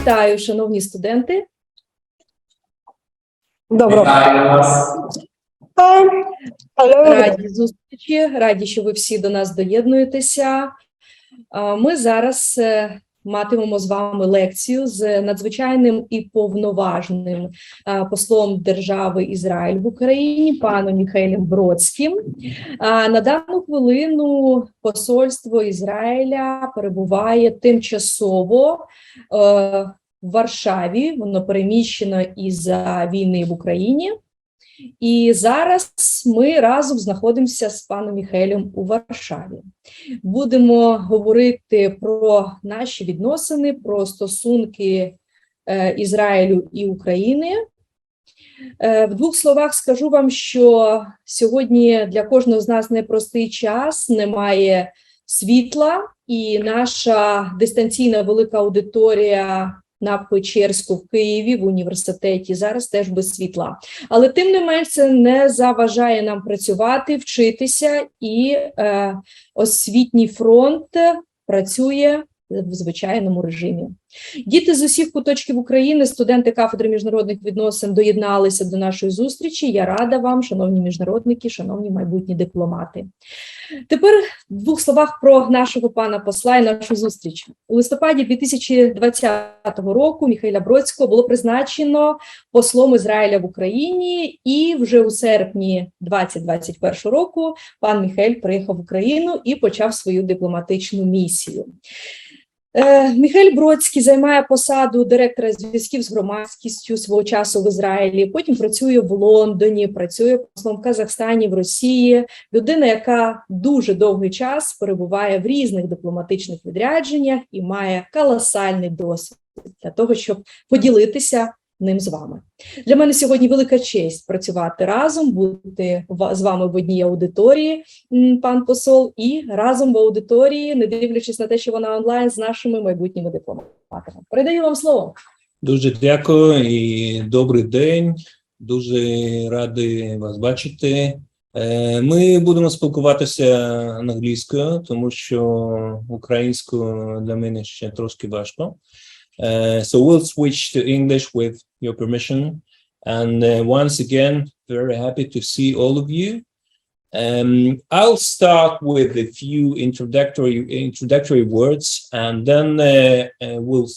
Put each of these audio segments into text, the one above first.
Вітаю, шановні студенти. Доброго. Раді зустрічі, раді, що ви всі до нас доєднуєтеся. Ми зараз матимемо з вами лекцію з надзвичайним і повноважним послом держави Ізраїль в Україні, паном Міхаелем Бродським. На дану хвилину посольство Ізраїля перебуває тимчасово в Варшаві, воно переміщено із-за війни в Україні. І зараз ми разом знаходимося з паном Міхаелем у Варшаві. Будемо говорити про наші відносини, про стосунки Ізраїлю і України. В двох словах скажу вам, що сьогодні для кожного з нас непростий час, немає світла, і наша дистанційна велика аудиторія на Печерську в Києві, в університеті, зараз теж без світла. Але тим не менш це не заважає нам працювати, вчитися, і освітній фронт працює в звичайному режимі. Діти з усіх куточків України, студенти кафедри міжнародних відносин доєдналися до нашої зустрічі. Я рада вам, шановні міжнародники, шановні майбутні дипломати. Тепер в двох словах про нашого пана посла і нашу зустріч. У листопаді 2020 року Міхаеля Бродського було призначено послом Ізраїля в Україні, і вже у серпні 2021 року пан Міхаель приїхав в Україну і почав свою дипломатичну місію. Міхаель Бродський займає посаду директора зв'язків з громадськістю свого часу в Ізраїлі, потім працює в Лондоні, працює послом в Казахстані, в Росії. Людина, яка дуже довгий час перебуває в різних дипломатичних відрядженнях і має колосальний досвід для того, щоб поділитися ним з вами. Для мене сьогодні велика честь працювати разом, бути з вами в одній аудиторії, пан Посол, і разом в аудиторії, не дивлячись на те, що вона онлайн, з нашими майбутніми дипломатами. Передаю вам слово. Дуже дякую і добрий день. Дуже радий вас бачити. Ми будемо спілкуватися англійською, тому що українською для мене ще трошки важко. So we'll switch to English with your permission. And once again, very happy to see all of you. I'll start with a few introductory words, and then we'll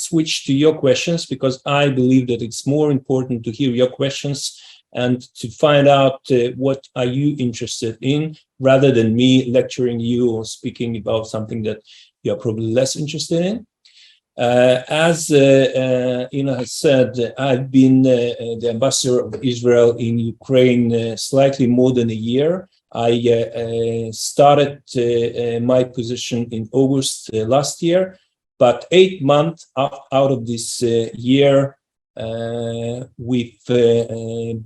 switch to your questions, because I believe that it's more important to hear your questions and to find out what are you interested in, rather than me lecturing you or speaking about something that you're probably less interested in. As Inna has said, I've been the ambassador of Israel in Ukraine slightly more than a year. I started my position in August last year, but 8 months out of this year, we've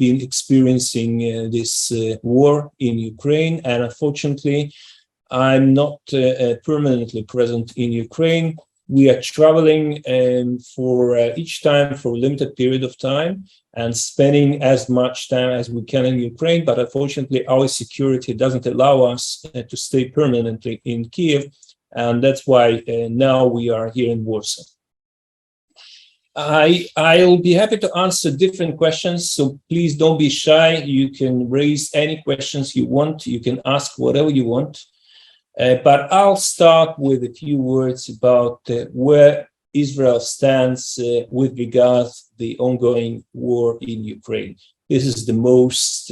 been experiencing this war in Ukraine, and unfortunately, I'm not permanently present in Ukraine. We are traveling for each time for a limited period of time and spending as much time as we can in Ukraine, but unfortunately our security doesn't allow us to stay permanently in Kiev, and that's why now we are here in Warsaw. I'll be happy to answer different questions, so please don't be shy. You can raise any questions you want, you can ask whatever you want. But I'll start with a few words about where Israel stands with regards to the ongoing war in Ukraine. This is the most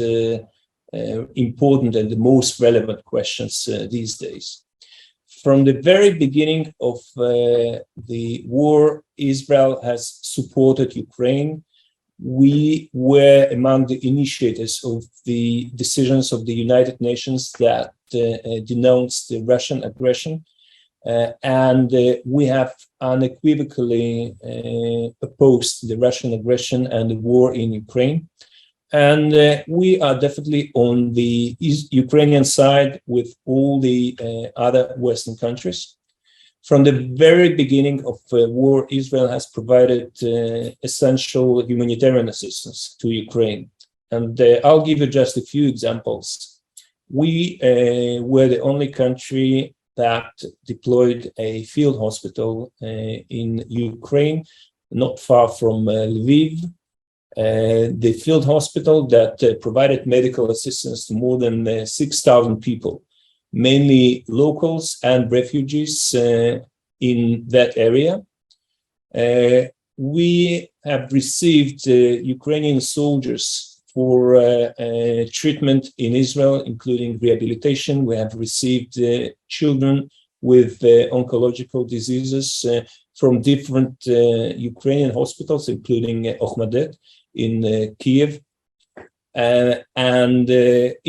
important and the most relevant questions these days. From the very beginning of the war, Israel has supported Ukraine. We were among the initiators of the decisions of the United Nations that denounced the Russian aggression, and we have unequivocally opposed the Russian aggression and the war in Ukraine. And we are definitely on the Ukrainian side with all the other Western countries. From the very beginning of war, Israel has provided essential humanitarian assistance to Ukraine. And I'll give you just a few examples. We were the only country that deployed a field hospital in Ukraine, not far from Lviv. The field hospital that provided medical assistance to more than 6,000 people, mainly locals and refugees in that area. We have received Ukrainian soldiers for treatment in Israel, including rehabilitation. We have received children with oncological diseases from different Ukrainian hospitals, including Ochmadet in Kiev. And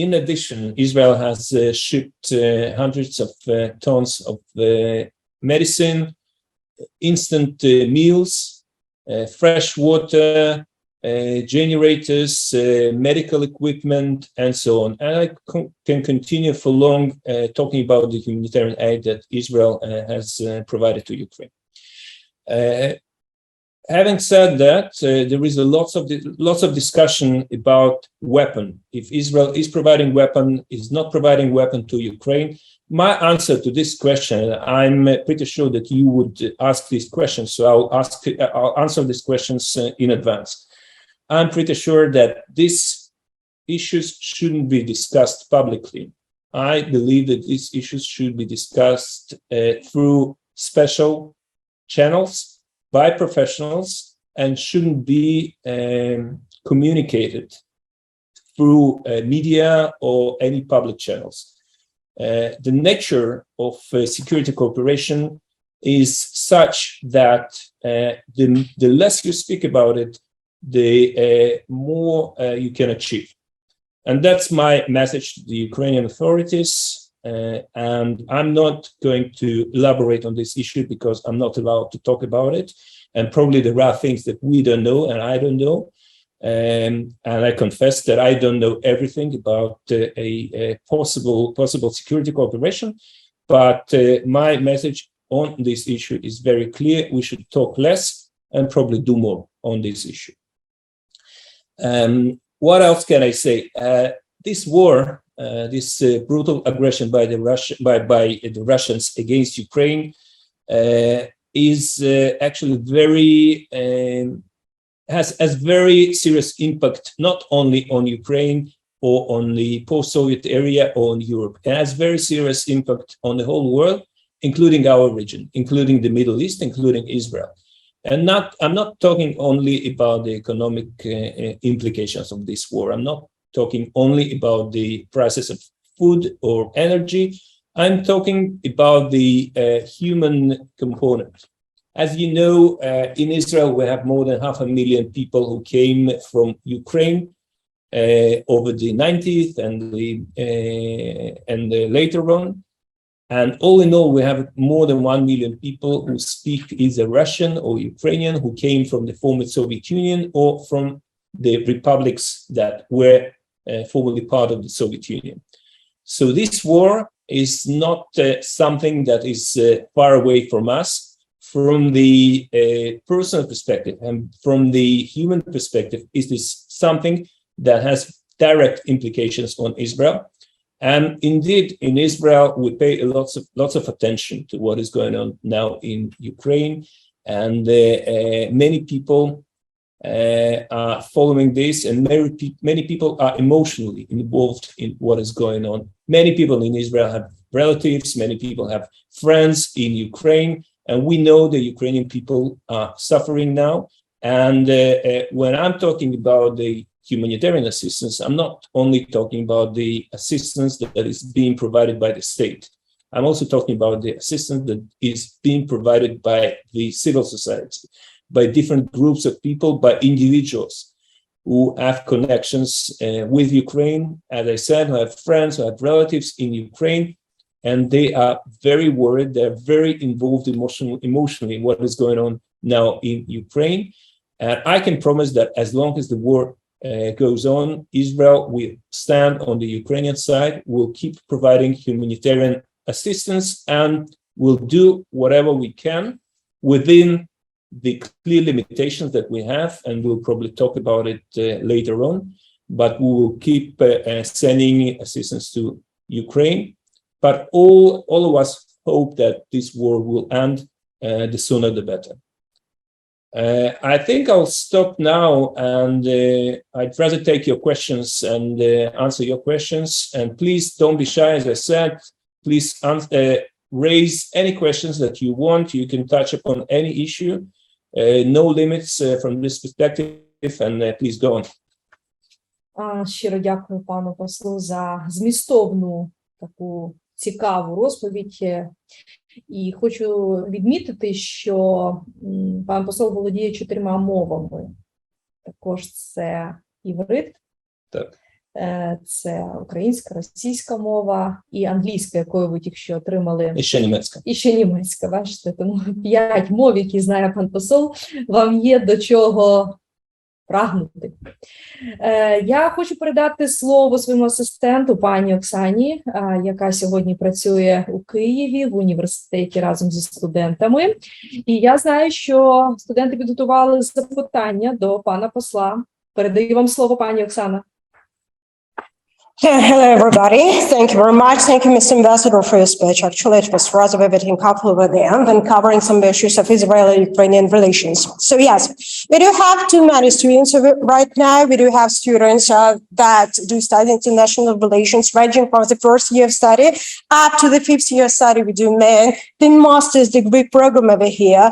in addition, Israel has shipped hundreds of tons of medicine, instant meals, fresh water, generators, medical equipment, and so on. And I can continue for long talking about the humanitarian aid that Israel has provided to Ukraine. Having said that, there is lots of discussion about weapon. If Israel is providing weapon, is not providing weapon to Ukraine. My answer to this question, I'm pretty sure that you would ask these questions, so I'll answer these questions in advance. I'm pretty sure that these issues shouldn't be discussed publicly. I believe that these issues should be discussed through special channels by professionals and shouldn't be communicated through media or any public channels. The nature of security cooperation is such that the less you speak about it, the more you can achieve. And that's my message to the Ukrainian authorities. And I'm not going to elaborate on this issue because I'm not allowed to talk about it. And probably there are things that we don't know and I don't know. And I confess that I don't know everything about a possible security cooperation. But my message on this issue is very clear. We should talk less and probably do more on this issue. What else can I say? This war, this brutal aggression by the Russians against Ukraine is actually has very serious impact not only on Ukraine or on the post-Soviet area or on Europe. It has very serious impact on the whole world, including our region, including the Middle East, including Israel. And I'm not talking only about the economic implications of this war. I'm not talking only about the prices of food or energy. I'm talking about the human component. As you know, in Israel, we have more than 500,000 people who came from Ukraine over the 90s and later on. And all in all, we have more than 1 million people who speak either Russian or Ukrainian, who came from the former Soviet Union or from the republics that were formerly part of the Soviet Union. So this war is not something that is far away from us. From the personal perspective and from the human perspective, is this something that has direct implications on Israel. And indeed, in Israel, we pay lots of attention to what is going on now in Ukraine, and many people are following this, and many people are emotionally involved in what is going on. Many people in Israel have relatives, many people have friends in Ukraine, and we know the Ukrainian people are suffering now. And when I'm talking about the humanitarian assistance, I'm not only talking about the assistance that is being provided by the state. I'm also talking about the assistance that is being provided by the civil society, by different groups of people, by individuals who have connections with Ukraine, as I said, who have friends, who have relatives in Ukraine, and they are very worried. They're very involved emotionally in what is going on now in Ukraine. And I can promise that as long as the war goes on, Israel will stand on the Ukrainian side, will keep providing humanitarian assistance, and will do whatever we can within the clear limitations that we have, and we'll probably talk about it later on, but we will keep sending assistance to Ukraine. But all of us hope that this war will end the sooner the better. I think I'll stop now, and I'd rather take your questions and answer your questions. And please don't be shy, as I said. Please raise any questions that you want. You can touch upon any issue. No limits from this perspective, and please go on. Щиро дякую пану послу за змістовну таку цікаву розповідь. І хочу відмітити, що пан посол володіє 4 мовами. Також це іврит, так. Це українська, російська мова і англійська, якою ви тільки що отримали. І ще німецька. І ще німецька, бачите. Тому 5 мов, які знає пан посол, вам є до чого прагнути. Я хочу передати слово своєму асистенту, пані Оксані, яка сьогодні працює у Києві в університеті разом зі студентами. І я знаю, що студенти підготували запитання до пана посла. Передаю вам слово, пані Оксана. Hello, everybody. Thank you very much. Thank you, Mr. Ambassador, for your speech. Actually, it was rather vivid and coupled with the end and covering some issues of Israeli-Ukrainian relations. So yes, we do have too many students right now. We do have students that do study international relations, ranging from the first year of study up to the 5th year study. We do the master's degree program over here.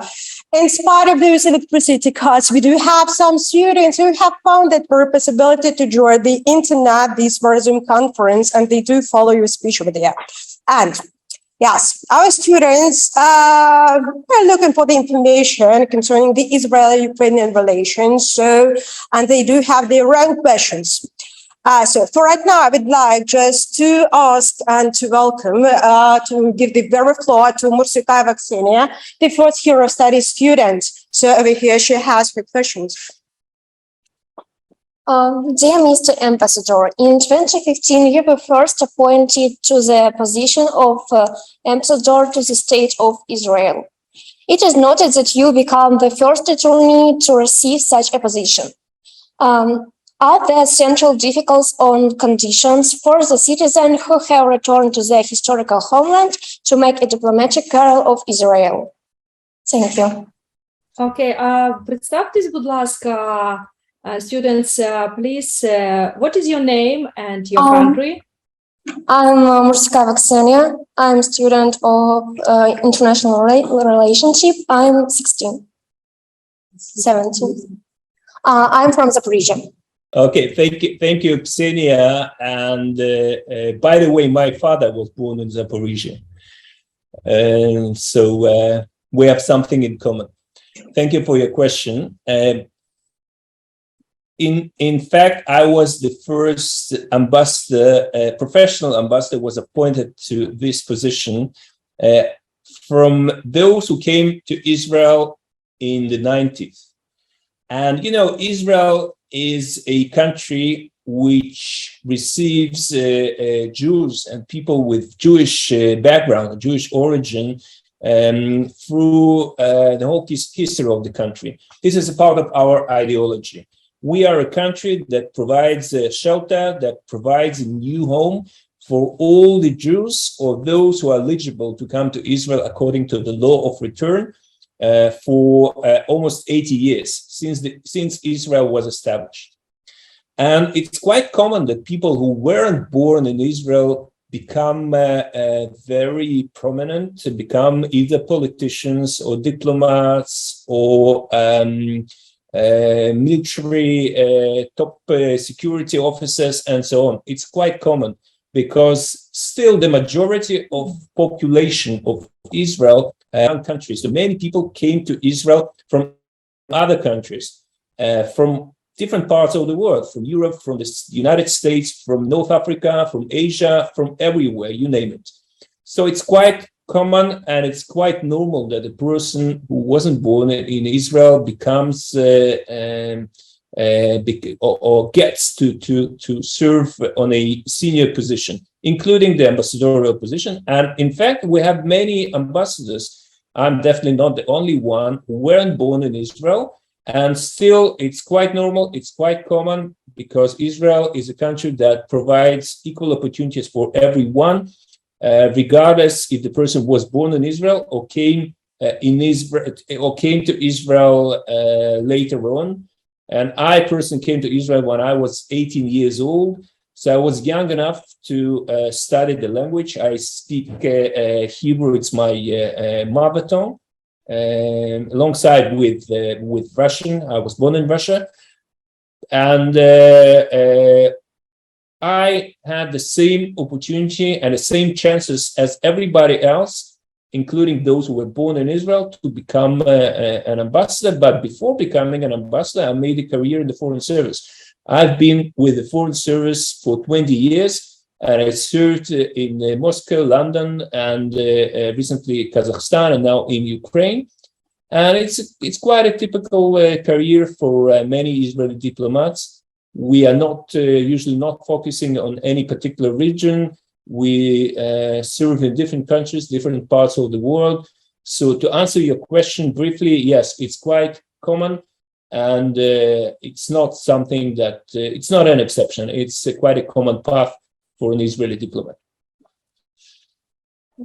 In spite of those electricity cuts, we do have some students who have found it for a possibility to join the internet, this Zoom conference, and they do follow your speech over there. And yes, our students are looking for the information concerning the Israeli-Ukrainian relations, and they do have their own questions. So for right now, I would like just to ask and to welcome, to give the very floor to Mursukayeva Ksenia, the fourth year of study student. So over here, she has her questions. Dear Mr. Ambassador, in 2015, you were first appointed to the position of Ambassador to the State of Israel. It is noted that you become the first attorney to receive such a position. Are there central difficulties or conditions for the citizens who have returned to their historical homeland to make a diplomatic career of Israel? Thank you. Okay, представтесь, будь ласка, students, please, what is your name and your country? I'm Mursukayeva Ksenia. I'm a student of international relationship. I'm 17. I'm from Zaporizhia. Okay, thank you, Ksenia. And by the way, my father was born in Zaporizhia, so we have something in common. Thank you for your question. In fact, I was the first ambassador, professional ambassador was appointed to this position from those who came to Israel in the 90s. And, you know, Israel is a country which receives Jews and people with Jewish background, Jewish origin, through the whole history of the country. This is a part of our ideology. We are a country that provides shelter, that provides a new home for all the Jews or those who are eligible to come to Israel according to the law of return for almost 80 years since Israel was established. And it's quite common that people who weren't born in Israel become very prominent, become either politicians or diplomats or military top security officers and so on. It's quite common because still the majority of population of Israel countries. So many people came to Israel from other countries, from different parts of the world, from Europe, from the United States, from North Africa, from Asia, from everywhere, you name it. So it's quite common and it's quite normal that a person who wasn't born in Israel becomes or gets to serve on a senior position, including the ambassadorial position. And in fact, we have many ambassadors. I'm definitely not the only one who weren't born in Israel. And still, it's quite normal, it's quite common, because Israel is a country that provides equal opportunities for everyone. regardless if the person was born in Israel or came to Israel later on. And I personally came to Israel when I was 18 years old. So I was young enough to study the language. I speak Hebrew. It's my mother tongue. Alongside with Russian. I was born in Russia. And I had the same opportunity and the same chances as everybody else, including those who were born in Israel, to become an ambassador. But before becoming an ambassador, I made a career in the Foreign Service. I've been with the Foreign Service for 20 years, and I served in Moscow, London, and recently Kazakhstan, and now in Ukraine. And it's quite a typical career for many Israeli diplomats. We are not usually not focusing on any particular region. We serve in different countries, different parts of the world. So to answer your question briefly, yes, it's quite common, and it's not something that it's not an exception. It's quite a common path for an Israeli diplomat.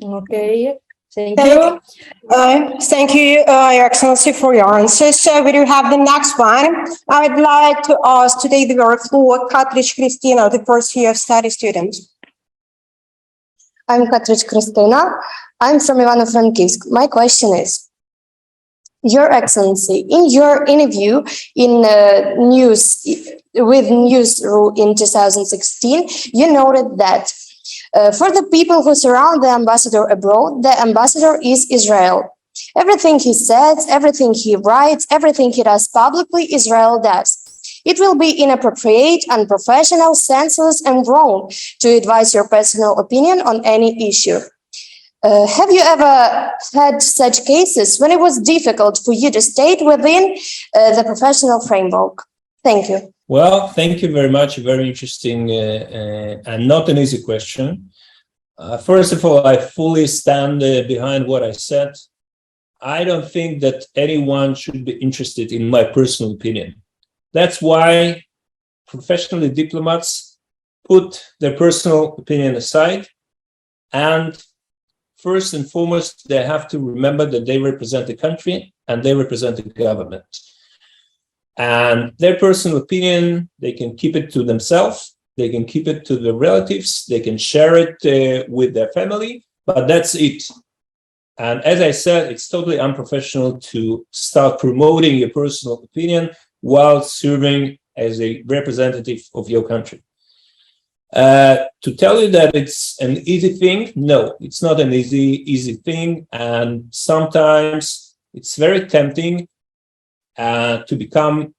Okay, thank you. Thank you, Your Excellency, for your answers. So we do have the next one. I would like to ask today the floor Katrich Christina, the first year study student. I'm Katrich Christina. I'm from Ivano-Frankivsk. My question is, Your Excellency, in your interview in Newsroom in 2016, you noted that for the people who surround the ambassador abroad, the ambassador is Israel. Everything he says, everything he writes, everything he does publicly, Israel does. It will be inappropriate, unprofessional, senseless, and wrong to advise your personal opinion on any issue. Have you ever had such cases when it was difficult for you to stay within the professional framework? Thank you. Well, thank you very much. Very interesting and not an easy question. First of all, I fully stand behind what I said. I don't think that anyone should be interested in my personal opinion. That's why professional diplomats put their personal opinion aside, and first and foremost, they have to remember that they represent the country and they represent the government. And their personal opinion, they can keep it to themselves, they can keep it to their relatives, they can share it with their family, but that's it. And as I said, it's totally unprofessional to start promoting your personal opinion while serving as a representative of your country. To tell you that it's an easy thing, no, it's not an easy thing. And sometimes it's very tempting to become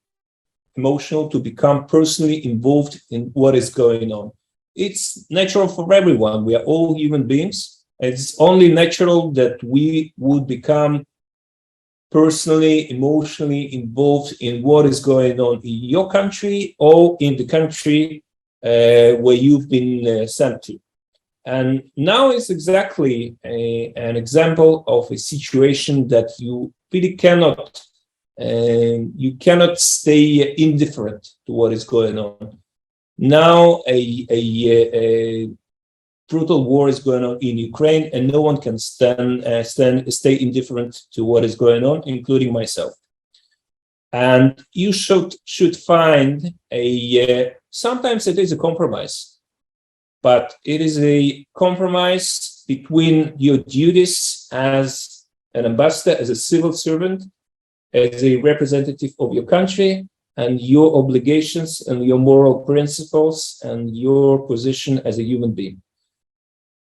emotional, to become personally involved in what is going on. It's natural for everyone. We are all human beings. It's only natural that we would become personally, emotionally involved in what is going on in your country or in the country where you've been sent to. And now is exactly an example of a situation that you really cannot stay indifferent to what is going on. Now a brutal war is going on in Ukraine, and no one can stay indifferent to what is going on, including myself. And you should find sometimes it is a compromise, but it is a compromise between your duties as an ambassador, as a civil servant, as a representative of your country, and your obligations and your moral principles and your position as a human being.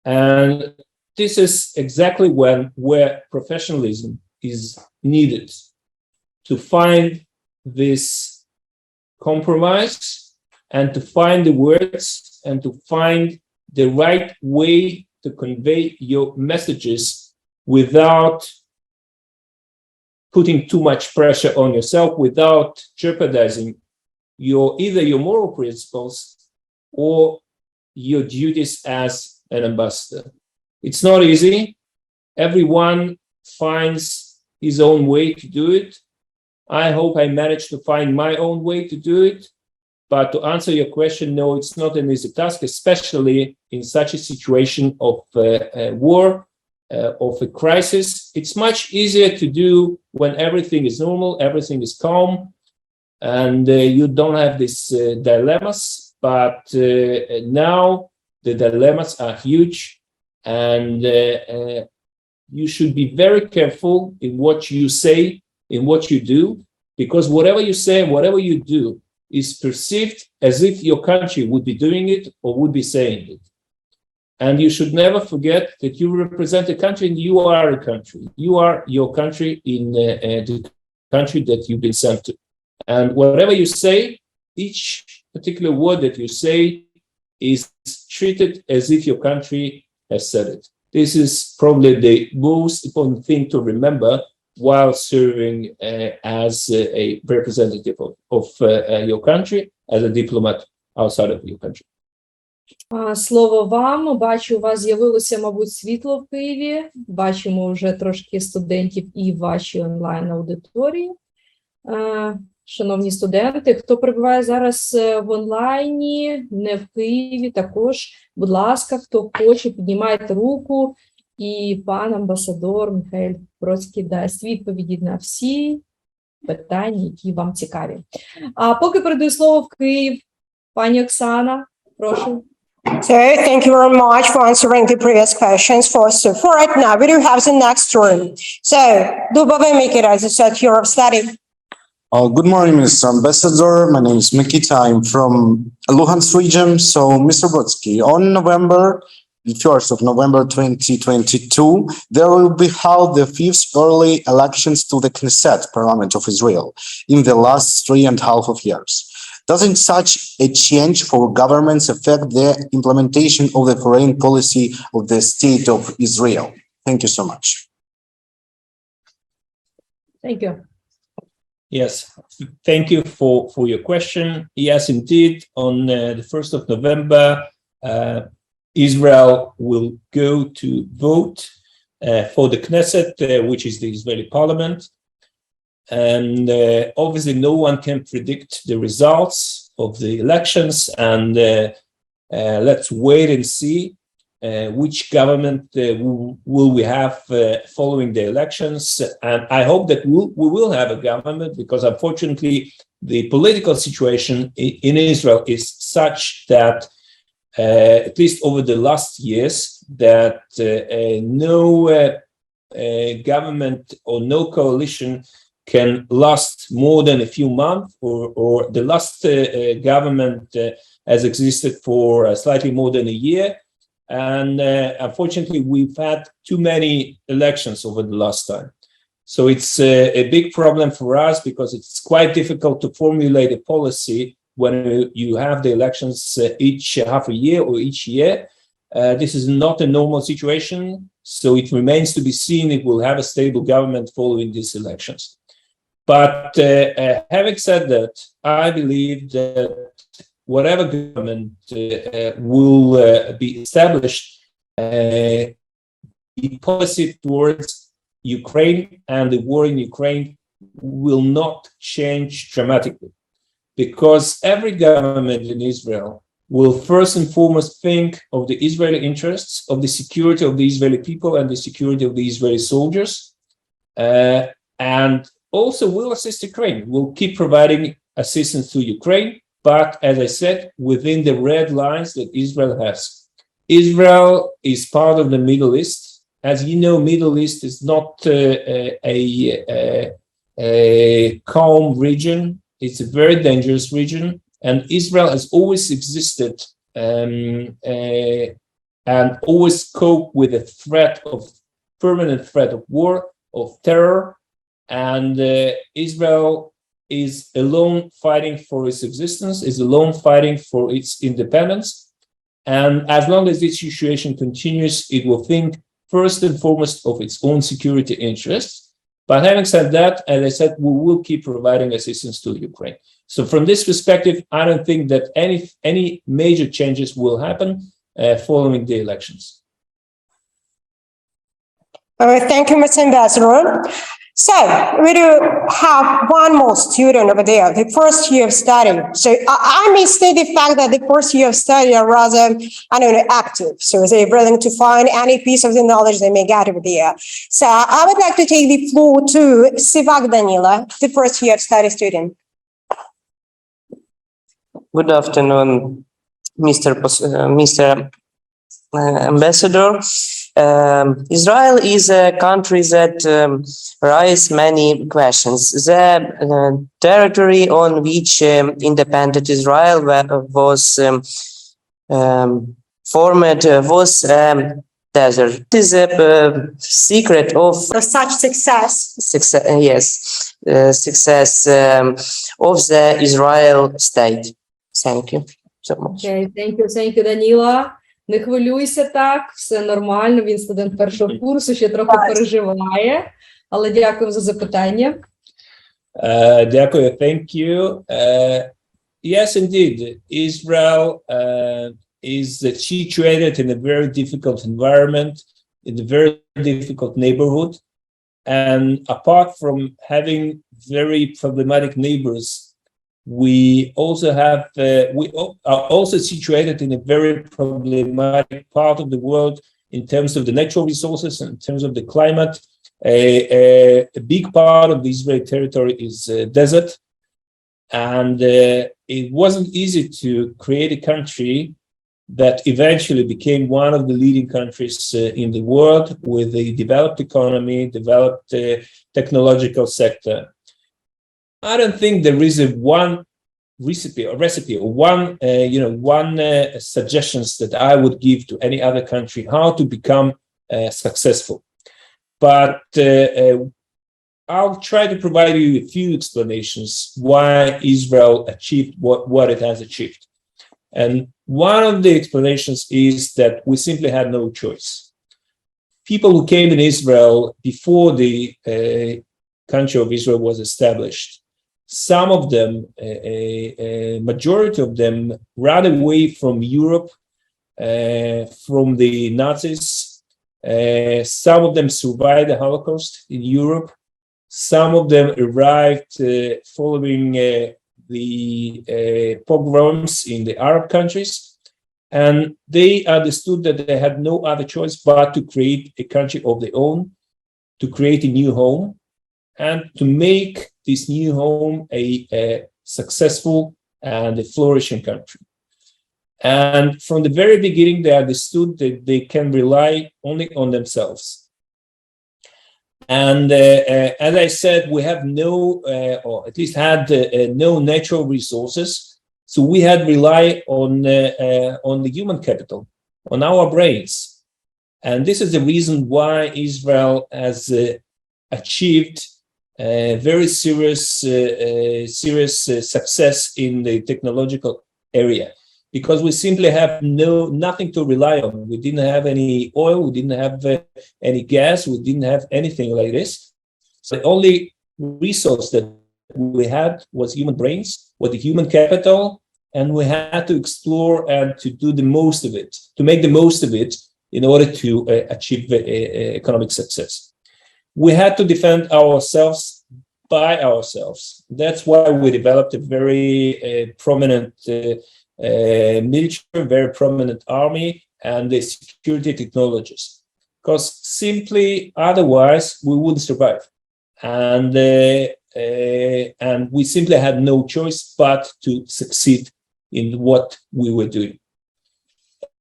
And this is exactly where professionalism is needed, to find this compromise and to find the words and to find the right way to convey your messages without putting too much pressure on yourself, without jeopardizing either your moral principles or your duties as an ambassador. It's not easy. Everyone finds his own way to do it. I hope I managed to find my own way to do it. But to answer your question, no, it's not an easy task, especially in such a situation of war, of a crisis. It's much easier to do when everything is normal, everything is calm, and you don't have these dilemmas. But now the dilemmas are huge, and you should be very careful in what you say, in what you do, because whatever you say, whatever you do, is perceived as if your country would be doing it or would be saying it. And you should never forget that you represent a country and you are a country. You are your country in the country that you've been sent to. And whatever you say, each particular word that you say is treated as if your country has said it. This is probably the most important thing to remember while serving as a representative of your country, as a diplomat outside of your country. Слово вам. Бачу, у вас з'явилося, мабуть, світло в Києві. Бачимо вже трошки студентів і в вашій онлайн-аудиторії. Шановні студенти, хто перебуває зараз в онлайні, не в Києві, також, будь ласка, хто хоче, піднімайте руку, і пан амбасадор Міхаелем Бродським дасть відповіді на всі питання, які вам цікаві. А поки передаю слово в Київ, пані Оксана, прошу. So thank you very much for answering the previous questions. So for right now, we do have the next room. So, Dubove Mikita, is at your study. Good morning, Mr. Ambassador. My name is Mikita. I'm from Luhansk region. So, Mr. Brodsky, on the 1st of November 2022, there will be held the 5th early elections to the Knesset, Parliament of Israel, in the last 3.5 years. Doesn't such a change for governments affect the implementation of the foreign policy of the State of Israel? Thank you so much. Thank you. Yes, thank you for your question. Yes, indeed, on the 1st of November, Israel will go to vote for the Knesset, which is the Israeli parliament. And obviously, no one can predict the results of the elections. And let's wait and see which government will we have following the elections. And I hope that we will have a government, because unfortunately, the political situation in Israel is such that, at least over the last years, that no government or no coalition can last more than a few months, or the last government has existed for slightly more than a year. And unfortunately, we've had too many elections over the last time. So it's a big problem for us, because it's quite difficult to formulate a policy when you have the elections each half a year or each year. This is not a normal situation. So it remains to be seen if we'll have a stable government following these elections. But having said that, I believe that whatever government will be established, the policy towards Ukraine and the war in Ukraine will not change dramatically, because every government in Israel will first and foremost think of the Israeli interests, of the security of the Israeli people and the security of the Israeli soldiers, and also will assist Ukraine. We'll keep providing assistance to Ukraine, but as I said, within the red lines that Israel has. Israel is part of the Middle East. As you know, Middle East is not a calm region. It's a very dangerous region, and Israel has always existed and always coped with a permanent threat of war, of terror. And Israel is alone fighting for its existence, is alone fighting for its independence. And as long as this situation continues, it will think first and foremost of its own security interests. But having said that, as I said, we will keep providing assistance to Ukraine. So from this perspective, I don't think that any major changes will happen following the elections. All right, thank you, Mr. Ambassador. So we do have one more student over there, the first year of study. So I may state the fact that the first year of study are rather, active. So they're willing to find any piece of the knowledge they may get over there. So I would like to take the floor to Sivak Danila, the first year of study student. Good afternoon, Mr. Ambassador. Israel is a country that raises many questions. The territory on which independent Israel was formed was desert. It is a secret of Such success. success of the Israel state. Thank you so much. Okay, thank you, Даніла. Не хвилюйся так, все нормально, він студент першого курсу, ще трохи переживає, але дякую за запитання. Дякую, thank you. Yes, indeed, Israel is situated in a very difficult environment, in a very difficult neighborhood, and apart from having very problematic neighbors, we are also situated in a very problematic part of the world in terms of the natural resources, in terms of the climate. A big part of the Israeli territory is desert, and it wasn't easy to create a country that eventually became one of the leading countries in the world with a developed economy, developed technological sector. I don't think there is one recipe or one suggestions that I would give to any other country how to become successful. But I'll try to provide you a few explanations why Israel achieved what it has achieved. And one of the explanations is that we simply had no choice. People who came in Israel before the country of Israel was established, some of them, a majority of them, ran away from Europe, from the Nazis. Some of them survived the Holocaust in Europe. Some of them arrived following the pogroms in the Arab countries. And they understood that they had no other choice but to create a country of their own, to create a new home, and to make this new home a successful and a flourishing country. And from the very beginning, they understood that they can rely only on themselves. And as I said, we have no, or at least had no natural resources. So we had rely on the human capital, on our brains. And this is the reason why Israel has achieved very serious success in the technological area, because we simply have nothing to rely on. We didn't have any oil, we didn't have any gas, we didn't have anything like this. So the only resource that we had was human brains, was the human capital, and we had to explore and to do the most of it, to make the most of it in order to achieve economic success. We had to defend ourselves by ourselves. That's why we developed a very prominent military, very prominent army, and the security technologies. Because simply otherwise we wouldn't survive. And we simply had no choice but to succeed in what we were doing.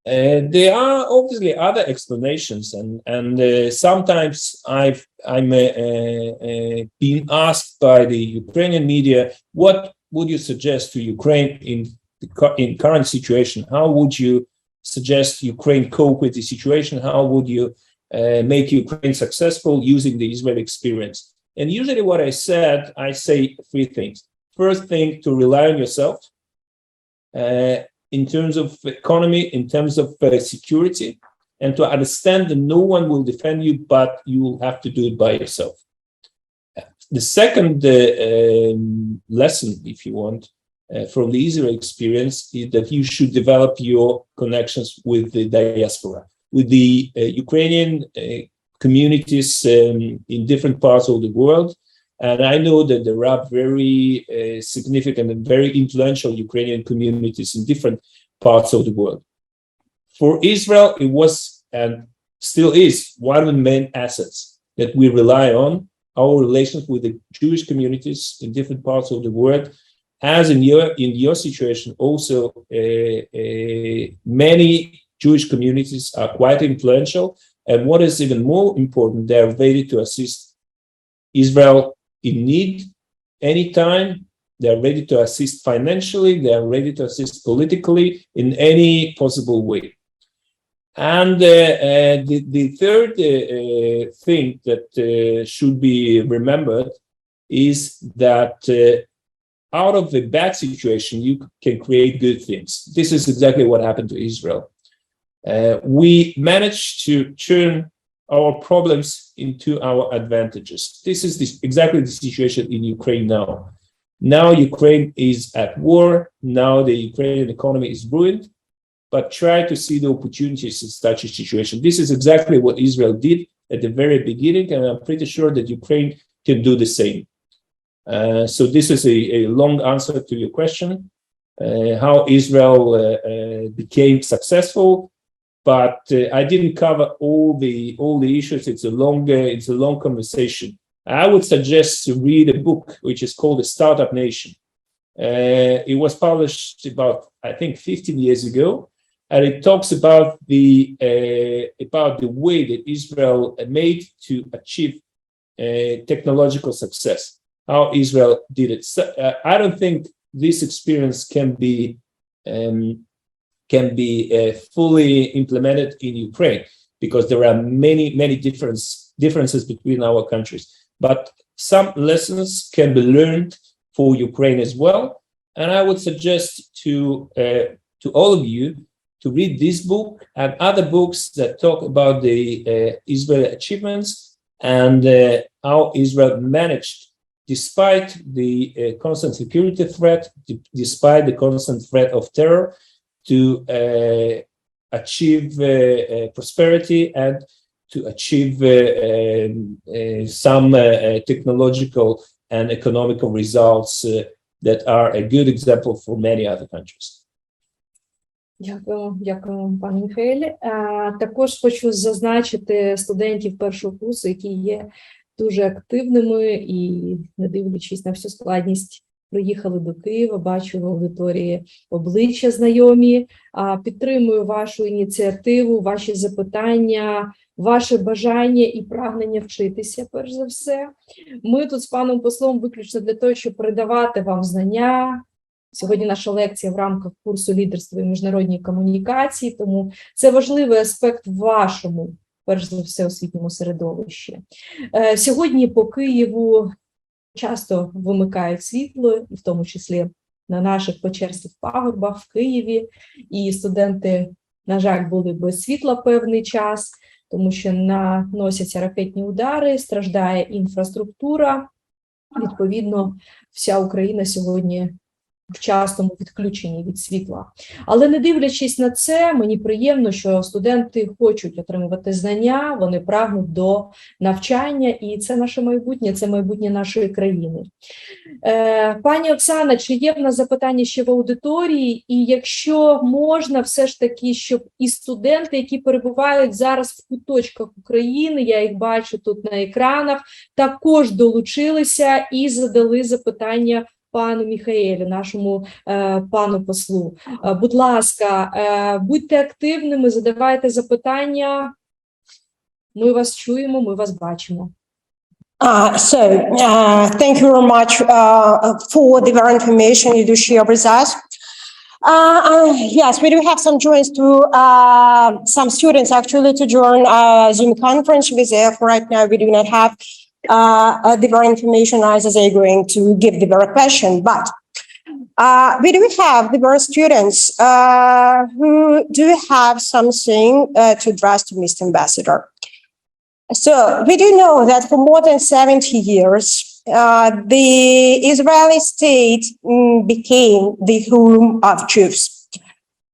There are obviously other explanations, and sometimes I'm being asked by the Ukrainian media, what would you suggest to Ukraine in current situation? How would you suggest Ukraine cope with the situation? How would you make Ukraine successful using the Israeli experience? And usually what I say three things. First thing, to rely on yourself. In terms of economy, in terms of security, and to understand that no one will defend you, but you will have to do it by yourself. The second lesson, if you want, from the Israeli experience is that you should develop your connections with the diaspora, with the Ukrainian communities in different parts of the world. And I know that there are very significant and very influential Ukrainian communities in different parts of the world. For Israel, it was and still is one of the main assets that we rely on, our relations with the Jewish communities in different parts of the world. As in your situation, also many Jewish communities are quite influential. And what is even more important, they are ready to assist Israel in need anytime. They are ready to assist financially. They are ready to assist politically in any possible way. And the third thing that should be remembered is that out of a bad situation, you can create good things. This is exactly what happened to Israel. We managed to turn our problems into our advantages. This is exactly the situation in Ukraine now. Now Ukraine is at war. Now the Ukrainian economy is ruined. But try to see the opportunities in such a situation. This is exactly what Israel did at the very beginning, and I'm pretty sure that Ukraine can do the same. So this is a long answer to your question, how Israel became successful. But I didn't cover all the issues. It's a long conversation. I would suggest to read a book which is called The Startup Nation. It was published about, I think, 15 years ago, and it talks about the way that Israel made to achieve technological success. How Israel did it. So, I don't think this experience can be fully implemented in Ukraine, because there are many differences between our countries. But some lessons can be learned for Ukraine as well. And I would suggest to all of you to read this book and other books that talk about the Israeli achievements and how Israel managed, despite the constant security threat, despite the constant threat of terror, to achieve prosperity and to achieve some technological and economical results that are a good example for many other countries. Дякую, пане Міхаеле. Також хочу зазначити студентів першого курсу, які є дуже активними і, не дивлячись на всю складність, приїхали до Києва, бачу в аудиторії обличчя знайомі. Підтримую вашу ініціативу, ваші запитання, ваше бажання і прагнення вчитися, перш за все. Ми тут з паном послом виключно для того, щоб передавати вам знання. Сьогодні наша лекція в рамках курсу «Лідерство і міжнародні комунікації», тому це важливий аспект в вашому, перш за все, освітньому середовищі. Сьогодні по Києву часто вимикають світло, в тому числі на наших Печерських пагорбах в Києві, і студенти, на жаль, були без світла певний час, тому що наносяться ракетні удари, страждає інфраструктура. Відповідно, вся Україна сьогодні в частому відключенні від світла. Але не дивлячись на це, мені приємно, що студенти хочуть отримувати знання, вони прагнуть до навчання, і це наше майбутнє, це майбутнє нашої країни. Пані Оксана, чи є в нас запитання ще в аудиторії? І якщо можна, все ж таки, щоб і студенти, які перебувають зараз в куточках України, я їх бачу тут на екранах, також долучилися і задали запитання пану Міхаелю, нашому пану послу. Будь ласка, будьте активними, задавайте запитання. Ми вас чуємо, ми вас бачимо. Thank you very much for the very information you do share with us. Yes, we do have some joins to some students actually to join Zoom conference with us. Right now, we do not have the very information as they're going to give the very question, but we do have the very students who do have something to address to Mr. Ambassador. So we do know that for more than 70 years, the Israeli state became the home of Jews.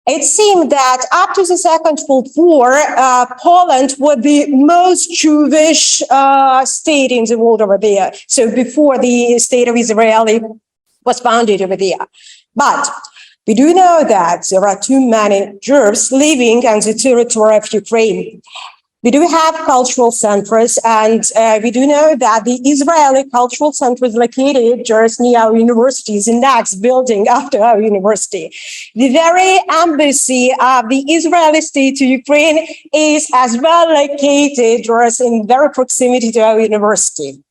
it seemed that up to the Second World War, Poland was the most Jewish state in the world over there. So before the state of Israel was founded over there. But we do know that there are too many Jews living on the territory of Ukraine. We do have cultural centers, and we do know that the Israeli cultural center is located just near our university, the next building after our university. The very embassy of the Israeli state to Ukraine is as well located just in very proximity to our university.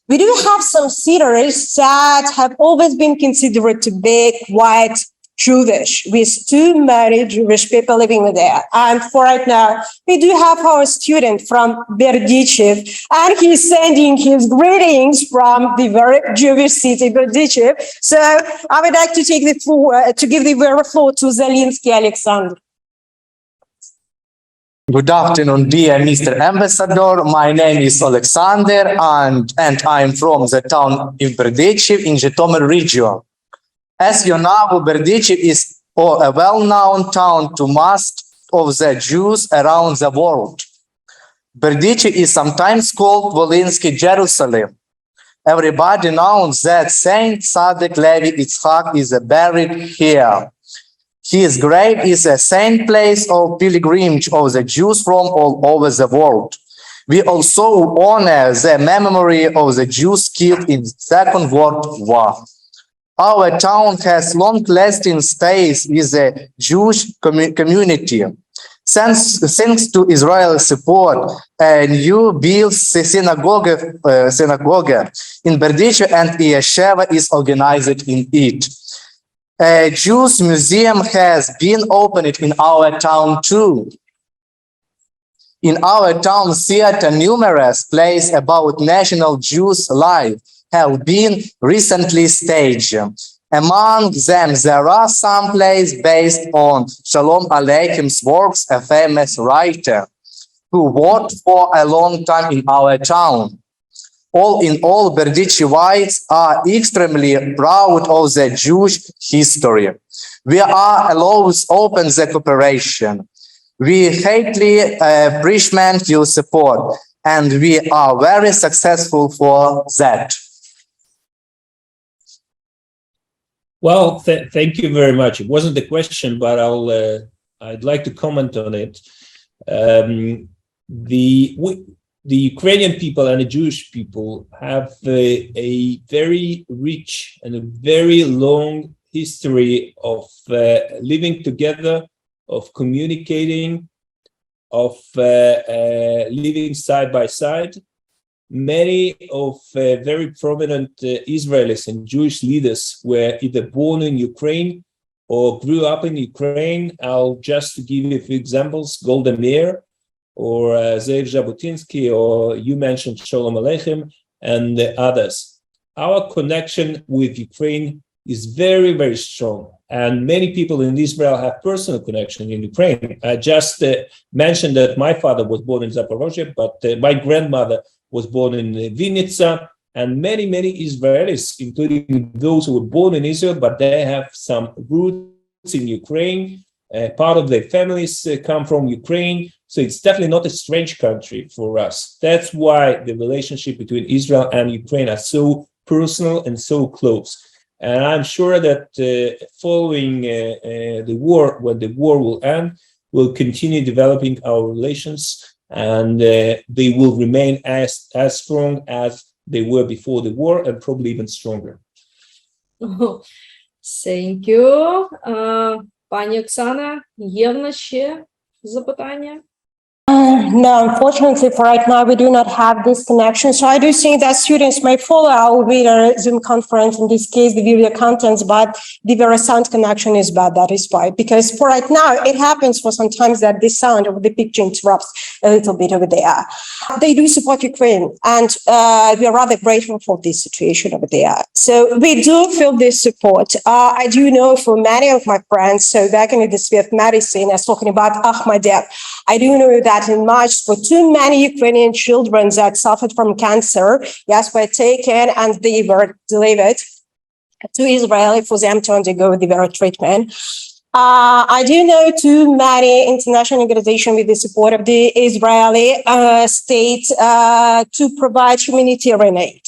We do have some cities that have always been considered to be quite Jewish, with too many Jewish people living there. And for right now, we do have our student from Berdichev, and he's sending his greetings from the very Jewish city, Berdichev. So I would like to take the floor, to give the very floor to Zelinsky Alexander. Good afternoon, dear Mr. Ambassador. My name is Alexander, and I'm from the town of Berdichev in Zhytomyr region. As you know, Berdichev is a well-known town to most of the Jews around the world. Berdichev is sometimes called Volinsky Jerusalem. Everybody knows that Saint Tzaddik Levi Yitzchak is buried here. His grave is a saint place of pilgrimage of the Jews from all over the world. We also honor the memory of the Jews killed in the Second World War. Our town has long-lasting stays with the Jewish community. Thanks to Israel's support, a new built synagogue in Berdichev and Yeshiva is organized in it. A Jewish museum has been opened in our town too. In our town theater, numerous plays about national Jews' life have been recently staged. Among them, there are some plays based on Shalom Aleicham's works, a famous writer who worked for a long time in our town. All in all, Berdichevites are extremely proud of the Jewish history. We are always open to cooperation. We greatly appreciate your support, and we are very successful for that. Well, thank you very much. It wasn't a question, but I'd like to comment on it. The Ukrainian people and the Jewish people have a very rich and a very long history of living together, of communicating, of living side by side. Many of very prominent Israelis and Jewish leaders were either born in Ukraine or grew up in Ukraine. I'll just give you a few examples: Golda Meir, or Zev Jabotinsky, or you mentioned Shalom Aleichem, and others. Our connection with Ukraine is very, very strong. And many people in Israel have personal connection in Ukraine. I just mentioned that my father was born in Zaporozhye, but my grandmother was born in Vinnytsia, and many, many Israelis, including those who were born in Israel, but they have some roots in Ukraine. Part of their families come from Ukraine. So it's definitely not a strange country for us. That's why the relationship between Israel and Ukraine are so personal and so close. And I'm sure that following the war, when the war will end, we'll continue developing our relations, and they will remain as strong as they were before the war, and probably even stronger. Thank you. Пані Оксана, є в нас ще запитання? No, unfortunately, for right now, we do not have this connection. So I do think that students may follow our video Zoom conference, in this case, the video contents, but the very sound connection is bad. That is why. Because for right now, it happens for sometimes that the sound of the picture interrupts a little bit over there. They do support Ukraine, and we are rather grateful for this situation over there. So we do feel this support. I do know for many of my friends, so back in the sphere of medicine, I was talking about Ahmadiyya. I do know that in March, for too many Ukrainian children that suffered from cancer, yes, were taken and they were delivered to Israel for them to undergo the very treatment. I do know too many international organizations with the support of the Israeli state to provide humanitarian aid.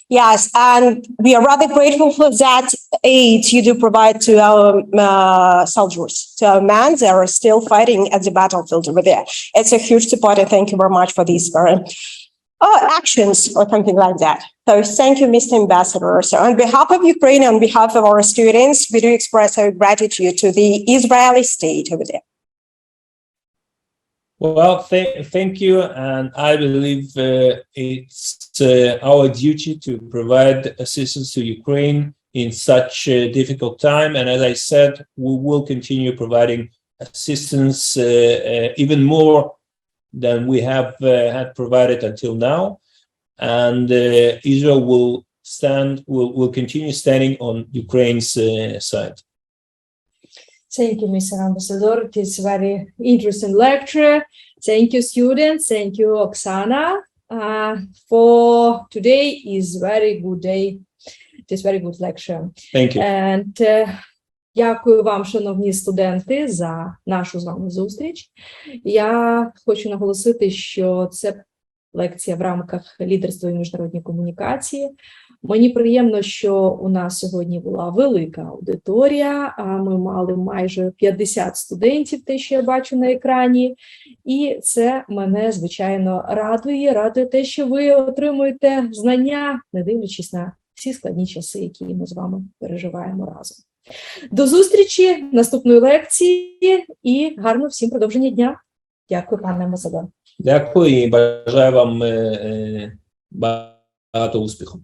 Yes, and we are rather grateful for that aid you do provide to our soldiers, to our men that are still fighting at the battlefield over there. It's a huge support, and thank you very much for these actions or something like that. So thank you, Mr. Ambassador. So on behalf of Ukraine, on behalf of our students, we do express our gratitude to the Israeli state over there. Well, thank you, and I believe it's our duty to provide assistance to Ukraine in such a difficult time. And as I said, we will continue providing assistance even more than we have had provided until now. And Israel will continue standing on Ukraine's side. Thank you, Mr. Ambassador. It is a very interesting lecture. Thank you, students. Thank you, Oksana. For today is very good day. It is very good lecture. Thank you. And дякую вам, шановні студенти, за нашу з вами зустріч. Я хочу наголосити, що це лекція в рамках лідерства і міжнародні комунікації. Мені приємно, що у нас сьогодні була велика аудиторія, ми мали майже 50 студентів, те, що я бачу на екрані, і це мене, звичайно, радує те, що ви отримуєте знання, не дивлячись на всі складні часи, які ми з вами переживаємо разом. До зустрічі, наступної лекції і гарного всім продовження дня. Дякую, пане Амбасадор. Дякую і бажаю вам багато успіху.